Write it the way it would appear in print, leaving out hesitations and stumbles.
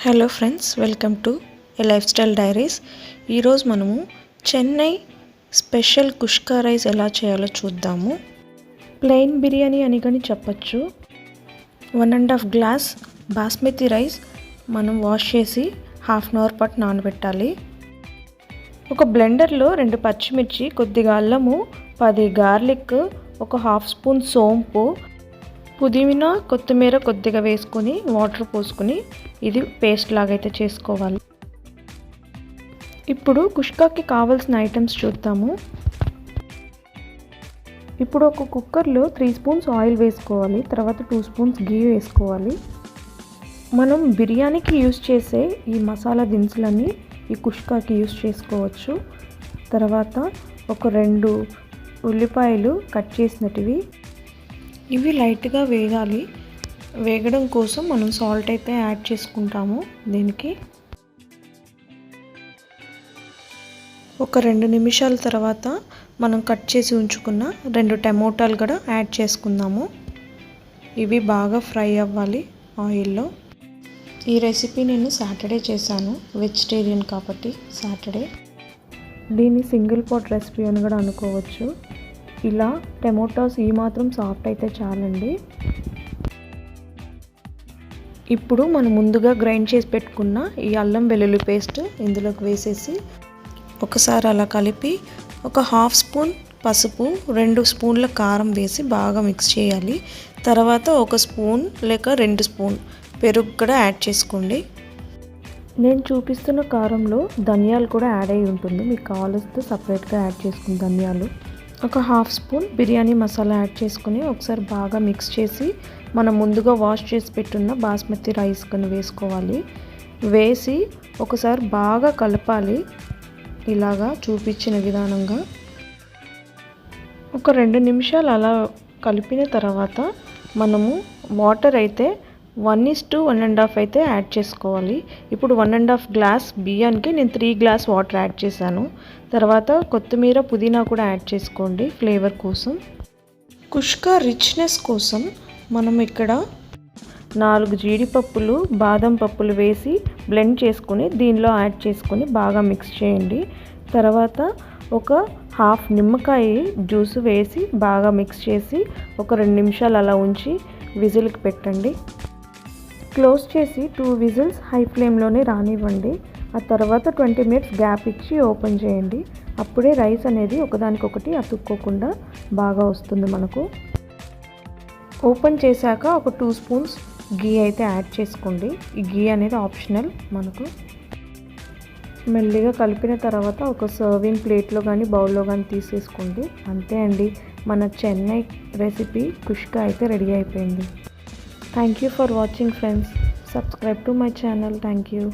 Hello friends, welcome to A life style diaries. ఈరోజు మనము Chennai special కుష్కా rice ఎలా చేయాలో చూద్దాము. ప్లెయిన్ బిర్యానీ అని కానీ చెప్పచ్చు. 1.5 గ్లాస్ బాస్మతి రైస్ మనం వాష్ చేసి హాఫ్ అన్ అవర్ పాటు నానబెట్టాలి. ఒక బ్లెండర్లో 2 పచ్చిమిర్చి, కొద్దిగా అల్లము, 10 గార్లిక్, ఒక హాఫ్ స్పూన్ సోంపు, పుదీనా, కొత్తిమీర కొద్దిగా వేసుకొని వాటర్ పోసుకొని ఇది పేస్ట్ లాగైతే చేసుకోవాలి. ఇప్పుడు కుష్కాకి కావాల్సిన ఐటమ్స్ చూద్దాము. ఇప్పుడు ఒక కుక్కర్లో 3 స్పూన్స్ ఆయిల్ వేసుకోవాలి. తర్వాత 2 స్పూన్స్ గీ వేసుకోవాలి. మనం బిర్యానీకి యూస్ చేసే ఈ మసాలా దినుసులన్నీ ఈ కుష్కాకి యూస్ చేసుకోవచ్చు. తర్వాత ఒక 2 ఉల్లిపాయలు కట్ చేసినటివి, ఇవి లైట్గా వేగాలి. వేగడం కోసం మనం సాల్ట్ అయితే యాడ్ చేసుకుంటాము. దీనికి ఒక 2 నిమిషాల తర్వాత మనం కట్ చేసి ఉంచుకున్న 2 టమోటాలు కూడా యాడ్ చేసుకుందాము. ఇవి బాగా ఫ్రై అవ్వాలి ఆయిల్లో. ఈ రెసిపీ నేను సాటర్డే చేశాను, వెజిటేరియన్ కాబట్టి సాటర్డే. దీన్ని సింగిల్ పాట్ రెసిపీ అని కూడా అనుకోవచ్చు. ఇలా టమోటాస్ ఈ మాత్రం సాఫ్ట్ అయితే చాలండి. ఇప్పుడు మనం ముందుగా గ్రైండ్ చేసి పెట్టుకున్న ఈ అల్లం వెల్లుల్లి పేస్ట్ ఇందులోకి వేసేసి ఒకసారి అలా కలిపి ఒక హాఫ్ స్పూన్ పసుపు, 2 స్పూన్ల కారం వేసి బాగా మిక్స్ చేయాలి. తర్వాత 1 స్పూన్ లేక 2 స్పూన్ పెరుగు కూడా యాడ్ చేసుకోండి. నేను చూపిస్తున్న కారంలో ధనియాలు కూడా యాడ్ అయి ఉంటుంది. మీకు కావాల్సితే సపరేట్గా యాడ్ చేసుకుని ధనియాలు, ఒక half spoon biryani masala add చేసుకుని ఒకసారి బాగా మిక్స్ చేసి మనం ముందుగా వాష్ చేసి పెట్టున్న బాస్మతి రైస్ కను వేసుకోవాలి. వేసి ఒకసారి బాగా కలపాలి. ఇలాగా చూపించిన విధానంగా ఒక 2 నిమిషాలు అలా కలిపిన తర్వాత మనము వాటర్ అయితే 1:1.5 అయితే యాడ్ చేసుకోవాలి. ఇప్పుడు 1.5 గ్లాస్ బియ్యానికి నేను 3 గ్లాస్ వాటర్ యాడ్ చేశాను. తర్వాత కొత్తిమీర, పుదీనా కూడా యాడ్ చేసుకోండి ఫ్లేవర్ కోసం. కుష్కా రిచ్నెస్ కోసం మనం ఇక్కడ 4 జీడిపప్పులు, బాదం పప్పులు వేసి బ్లెండ్ చేసుకొని దీనిలో యాడ్ చేసుకొని బాగా మిక్స్ చేయండి. తర్వాత ఒక హాఫ్ నిమ్మకాయ జ్యూస్ వేసి బాగా మిక్స్ చేసి ఒక 2 నిమిషాలు అలా ఉంచి విజిల్కి పెట్టండి. క్లోజ్ చేసి 2 విజిల్స్ హై ఫ్లేమ్లోనే రానివ్వండి. ఆ తర్వాత 20 మినిట్స్ గ్యాప్ ఇచ్చి ఓపెన్ చేయండి. అప్పుడే రైస్ అనేది ఒకదానికొకటి అతుక్కోకుండా బాగా వస్తుంది మనకు. ఓపెన్ చేశాక ఒక 2 స్పూన్స్ గీ అయితే యాడ్ చేసుకోండి. ఈ గీ అనేది ఆప్షనల్ మనకు. మెల్లిగా కలిపిన తర్వాత ఒక సర్వింగ్ ప్లేట్లో కానీ బౌల్లో కానీ తీసేసుకోండి. అంతే అండి, మన చెన్నై రెసిపీ కుష్కా అయితే రెడీ అయిపోయింది. Thank you for watching friends. Subscribe to my channel. Thank you.